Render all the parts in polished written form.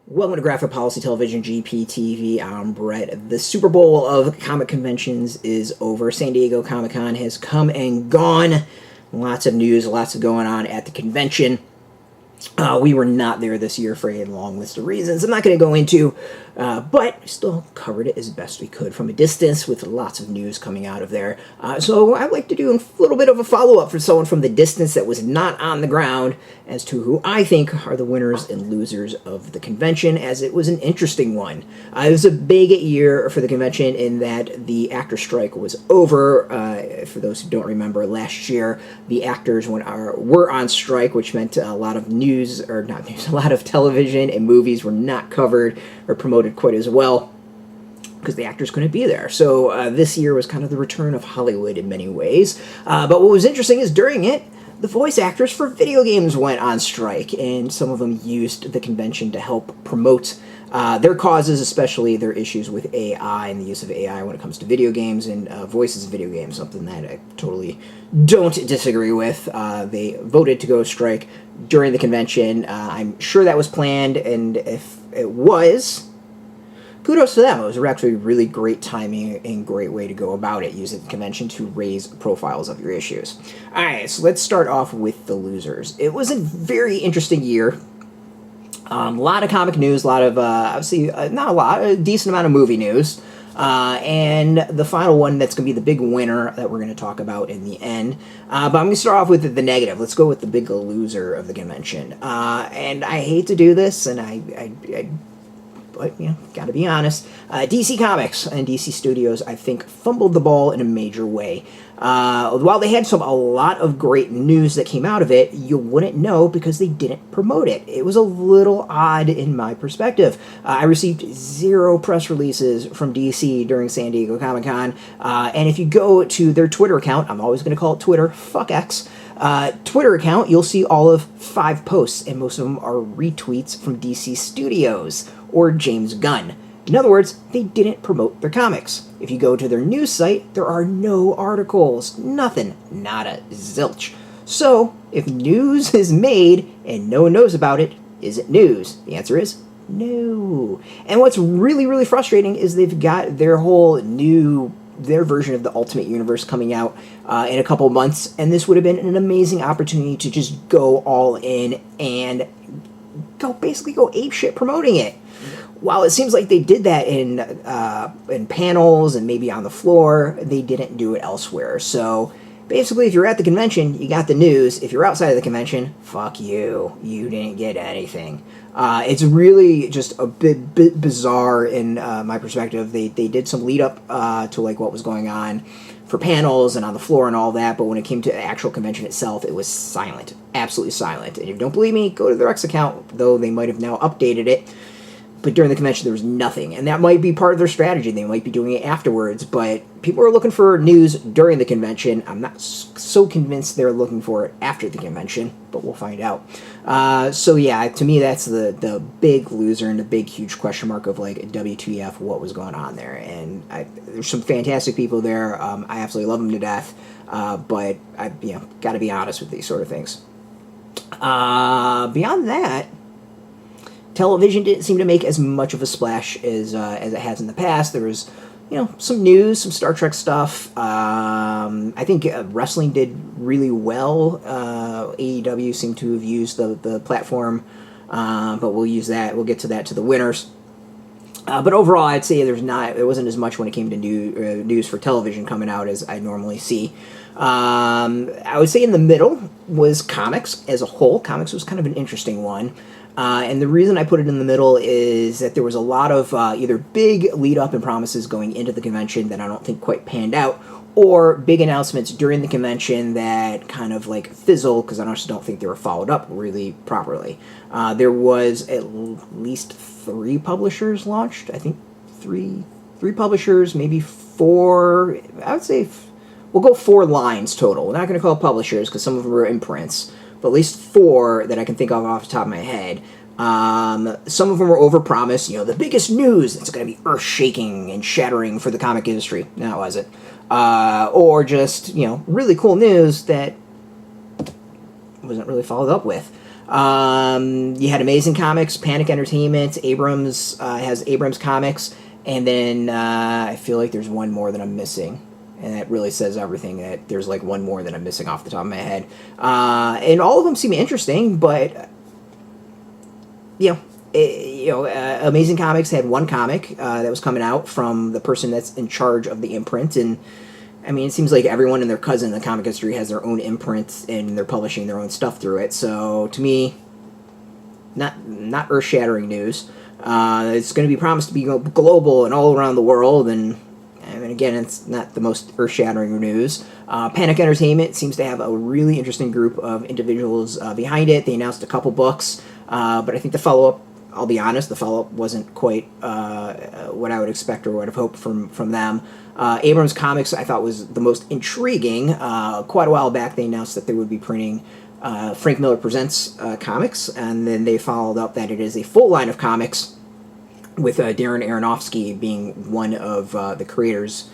Welcome to Graphic Policy Television, GPTV. I'm Brett. The Super Bowl of comic conventions is over. San Diego Comic-Con has come and gone. Lots of news, lots of going on at the convention. We were not there this year for a long list of reasons I'm not going to go into, but still covered it as best we could from a distance with lots of news coming out of there. So I'd like to do a little bit of a follow-up for someone from the distance that was not on the ground as to who I think are the winners and losers of the convention, as it was an interesting one. It was a big year for the convention in that the actor strike was over. For those who don't remember, last year the actors were on strike, which meant a lot of a lot of television and movies were not covered or promoted quite as well because the actors couldn't be there. So this year was kind of the return of Hollywood in many ways. But what was interesting is during it, the voice actors for video games went on strike, and some of them used the convention to help promote their causes, especially their issues with AI and the use of AI when it comes to video games and voices of video games, something that I totally don't disagree with. They voted to go strike during the convention. I'm sure that was planned, and if it was, kudos to them. It was actually really great timing and great way to go about it, using the convention to raise profiles of your issues. Alright, so let's start off with the losers. It was a very interesting year. A lot of comic news, a lot of, obviously, not a lot, a decent amount of movie news. And the final one that's going to be the big winner that we're going to talk about in the end. But I'm going to start off with the negative. Let's go with the big loser of the convention. And I hate to do this, and but, you know, gotta be honest. DC Comics and DC Studios, I think, fumbled the ball in a major way. While they had a lot of great news that came out of it, you wouldn't know because they didn't promote it. It was a little odd in my perspective. I received 0 press releases from DC during San Diego Comic-Con, and if you go to their Twitter account, I'm always going to call it Twitter, fuck X, Twitter account, you'll see all of 5 posts, and most of them are retweets from DC Studios or James Gunn. In other words, they didn't promote their comics. If you go to their news site, there are no articles, nothing, nada, zilch. So, if news is made and no one knows about it, is it news? The answer is no. And what's really, really frustrating is they've got their version of the Ultimate Universe coming out in a couple months, and this would have been an amazing opportunity to just go all in and basically go apeshit promoting it. While it seems like they did that in panels and maybe on the floor, they didn't do it elsewhere. So basically, if you're at the convention, you got the news. If you're outside of the convention, fuck you. You didn't get anything. It's really just a bit bizarre in my perspective. They did some lead up to like what was going on for panels and on the floor and all that, but when it came to the actual convention itself, it was silent. Absolutely silent. And if you don't believe me, go to their X account, though they might have now updated it. But during the convention, there was nothing. And that might be part of their strategy. They might be doing it afterwards. But people are looking for news during the convention. I'm not so convinced they're looking for it after the convention. But we'll find out. So yeah, to me, that's the big loser and the big, huge question mark of, like, WTF, what was going on there. And there's some fantastic people there. I absolutely love them to death. But I got to be honest with these sort of things. Beyond that, television didn't seem to make as much of a splash as it has in the past. There was, some news, some Star Trek stuff. I think wrestling did really well. AEW seemed to have used the platform, but we'll use that. We'll get to that to the winners. But overall, I'd say there wasn't as much when it came to news for television coming out as I normally see. I would say in the middle was comics as a whole. Comics was kind of an interesting one. And the reason I put it in the middle is that there was a lot of either big lead-up and promises going into the convention that I don't think quite panned out, or big announcements during the convention that kind of like fizzled because I just don't think they were followed up really properly. There was at least 3 publishers launched. I think three publishers, maybe 4. I would say we'll go 4 lines total. We're not going to call it publishers because some of them were imprints. But at least 4 that I can think of off the top of my head. Some of them were overpromised. The biggest news that's going to be earth-shaking and shattering for the comic industry. No, it wasn't. Or just, really cool news that wasn't really followed up with. You had Amazing Comics, Panic Entertainment, Abrams has Abrams Comics, and then I feel like there's one more that I'm missing. And that really says everything. That there's like one more that I'm missing off the top of my head, and all of them seem interesting. But Amazing Comics had one comic that was coming out from the person that's in charge of the imprint, and I mean, it seems like everyone and their cousin in the comic industry has their own imprint, and they're publishing their own stuff through it. So to me, not earth-shattering news. It's going to be promised to be global and all around the world, and I mean, again, it's not the most earth-shattering news. Panic Entertainment seems to have a really interesting group of individuals behind it. They announced a couple books, but I think the follow-up, I'll be honest, the follow-up wasn't quite what I would expect or would have hoped from them. Abrams Comics, I thought, was the most intriguing. Quite a while back, they announced that they would be printing Frank Miller Presents comics, and then they followed up that it is a full line of comics, with Darren Aronofsky being one of the creators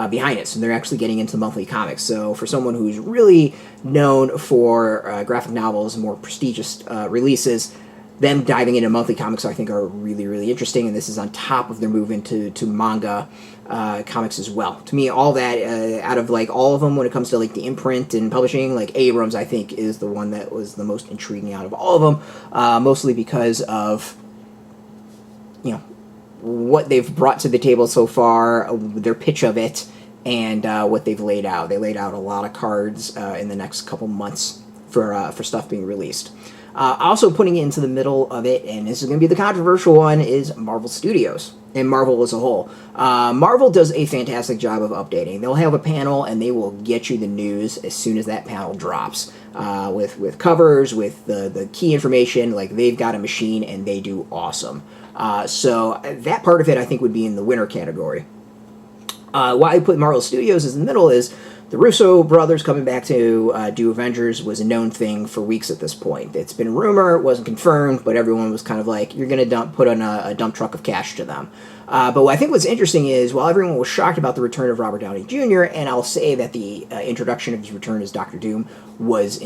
behind it. So they're actually getting into monthly comics. So for someone who's really known for graphic novels and more prestigious releases, them diving into monthly comics I think are really, really interesting. And this is on top of their move into manga comics as well. To me, all that, out of like all of them when it comes to like the imprint and publishing, like Abrams I think is the one that was the most intriguing out of all of them, mostly because of, what they've brought to the table so far, their pitch of it, and what they've laid out. They laid out a lot of cards in the next couple months for stuff being released. Also putting it into the middle of it, and this is going to be the controversial one, is Marvel Studios and Marvel as a whole. Marvel does a fantastic job of updating. They'll have a panel, and they will get you the news as soon as that panel drops. With covers, with the key information, like they've got a machine, and they do awesome. So that part of it, I think, would be in the winner category. Why I put Marvel Studios in the middle is the Russo brothers coming back to do Avengers was a known thing for weeks at this point. It's been a rumor, it wasn't confirmed, but everyone was kind of like, you're going to put on a dump truck of cash to them. But what I think what's interesting is, while everyone was shocked about the return of Robert Downey Jr., and I'll say that the introduction of his return as Doctor Doom was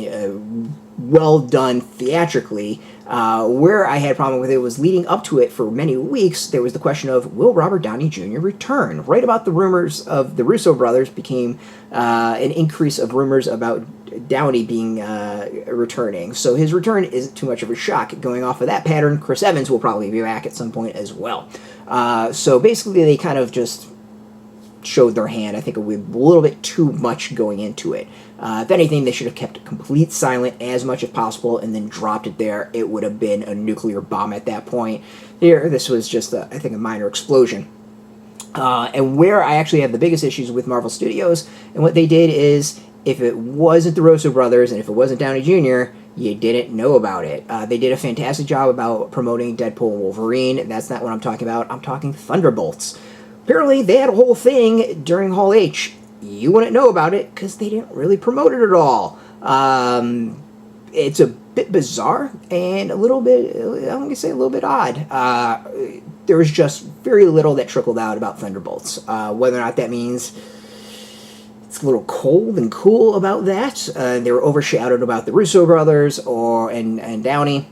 well done theatrically, where I had a problem with it was leading up to it for many weeks, there was the question of, will Robert Downey Jr. return? Right about the rumors of the Russo brothers became an increase of rumors about Downey being returning. So his return isn't too much of a shock. Going off of that pattern, Chris Evans will probably be back at some point as well. So basically they kind of just showed their hand, I think, with a little bit too much going into it. If anything, they should have kept it complete silent as much as possible and then dropped it there. It would have been a nuclear bomb at that point. Here, this was just, I think, a minor explosion. And where I actually have the biggest issues with Marvel Studios, and what they did is, if it wasn't the Russo brothers and if it wasn't Downey Jr., you didn't know about it. They did a fantastic job about promoting Deadpool and Wolverine. That's not what I'm talking about. I'm talking Thunderbolts. Apparently, they had a whole thing during Hall H. You wouldn't know about it because they didn't really promote it at all. It's a bit bizarre and a little bit, I'm going to say a little bit odd. There was just very little that trickled out about Thunderbolts. Whether or not that means it's a little cold and cool about that. They were overshadowed about the Russo brothers and Downey,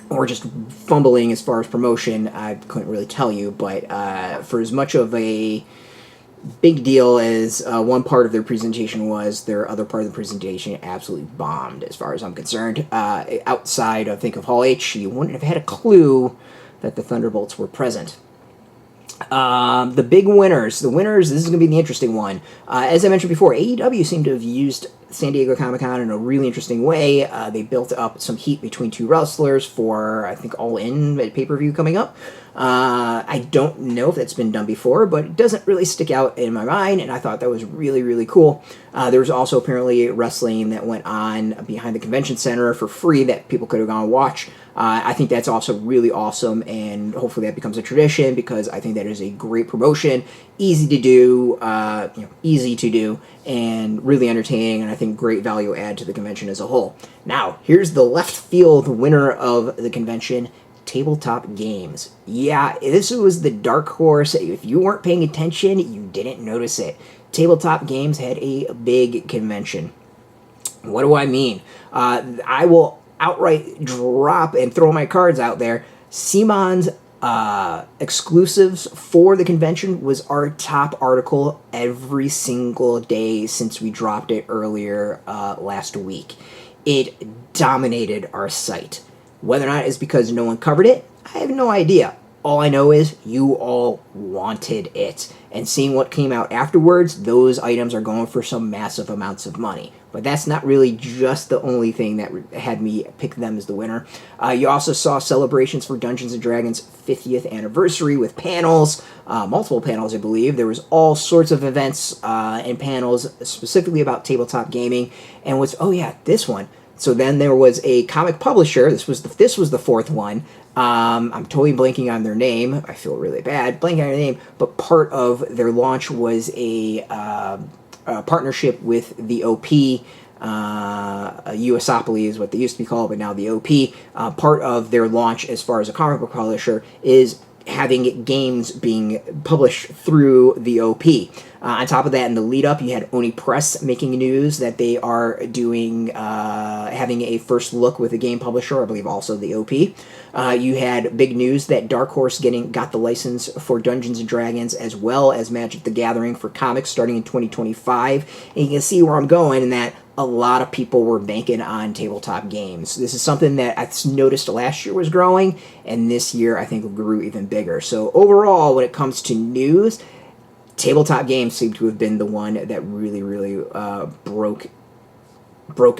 or just fumbling as far as promotion. I couldn't really tell you, but for as much of a big deal as one part of their presentation was, their other part of the presentation absolutely bombed, as far as I'm concerned. Outside, I think, of Hall H, you wouldn't have had a clue that the Thunderbolts were present. The big winners. The winners, this is going to be the interesting one. As I mentioned before, AEW seemed to have used San Diego Comic-Con in a really interesting way. They built up some heat between two wrestlers for, I think, All In at pay-per-view coming up. I don't know if that's been done before, but it doesn't really stick out in my mind, and I thought that was really, really cool. There was also apparently wrestling that went on behind the convention center for free that people could have gone and watch. I think that's also really awesome, and hopefully that becomes a tradition, because I think that is a great promotion, easy to do, and really entertaining, and I think great value add to the convention as a whole. Now, here's the left field winner of the convention, Tabletop Games. Yeah, this was the dark horse. If you weren't paying attention, you didn't notice it. Tabletop Games had a big convention. What do I mean? I outright drop and throw my cards out there. CMON's exclusives for the convention was our top article every single day since we dropped it earlier last week. It dominated our site. Whether or not it's because no one covered it, I have no idea. All I know is you all wanted it. And seeing what came out afterwards, those items are going for some massive amounts of money. But that's not really just the only thing that had me pick them as the winner. You also saw celebrations for Dungeons & Dragons' 50th anniversary with panels, multiple panels, I believe. There was all sorts of events and panels specifically about tabletop gaming. And this one. So then there was a comic publisher. This was the fourth one. I'm totally blanking on their name. I feel really bad blanking on their name. But part of their launch was a partnership with the OP. USopoly is what they used to be called, but now the OP. Part of their launch as far as a comic book publisher is having games being published through the OP. On top of that, in the lead-up, you had Oni Press making news that they are doing, having a first look with a game publisher, I believe also the OP. You had big news that Dark Horse got the license for Dungeons & Dragons as well as Magic the Gathering for comics starting in 2025. And you can see where I'm going in that a lot of people were banking on tabletop games. This is something that I noticed last year was growing, and this year I think grew even bigger. So overall, when it comes to news, tabletop games seem to have been the one that really, really broke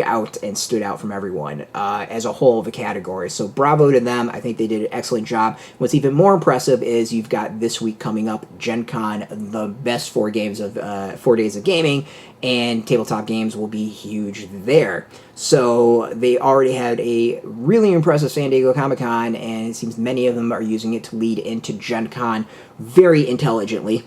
out and stood out from everyone as a whole of the category. So bravo to them. I think they did an excellent job. What's even more impressive is you've got this week coming up, Gen Con, the best 4 days of gaming, and tabletop games will be huge there. So they already had a really impressive San Diego Comic-Con, and it seems many of them are using it to lead into Gen Con very intelligently,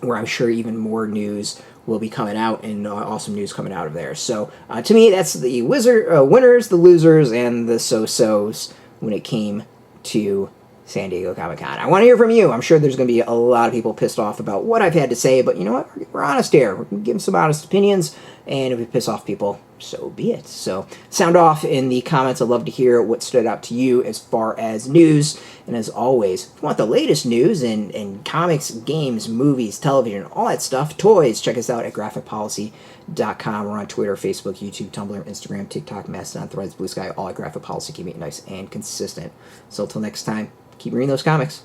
where I'm sure even more news will be coming out and awesome news coming out of there. So to me, that's the winners, the losers, and the so-sos when it came to San Diego Comic-Con. I want to hear from you. I'm sure there's going to be a lot of people pissed off about what I've had to say, but you know what? We're honest here. We're going to give some honest opinions, and if we piss off people, so be it. So sound off in the comments. I'd love to hear what stood out to you as far as news. And as always, if you want the latest news in comics, games, movies, television, all that stuff, toys, check us out at graphicpolicy.com. We're on Twitter, Facebook, YouTube, Tumblr, Instagram, TikTok, Mastodon, Threads, Blue Sky, all at Graphic Policy. Keep it nice and consistent. So until next time, keep reading those comics.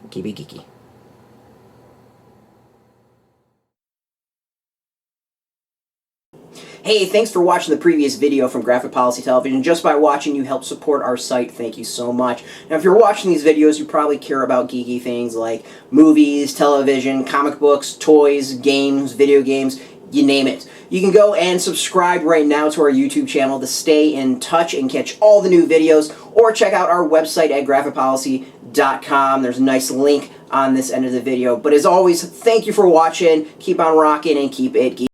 Keep it geeky. Hey, thanks for watching the previous video from Graphic Policy Television. Just by watching, you help support our site. Thank you so much. Now, if you're watching these videos, you probably care about geeky things like movies, television, comic books, toys, games, video games, you name it. You can go and subscribe right now to our YouTube channel to stay in touch and catch all the new videos, or check out our website at graphicpolicy.com. There's a nice link on this end of the video. But as always, thank you for watching. Keep on rocking and keep it geeky.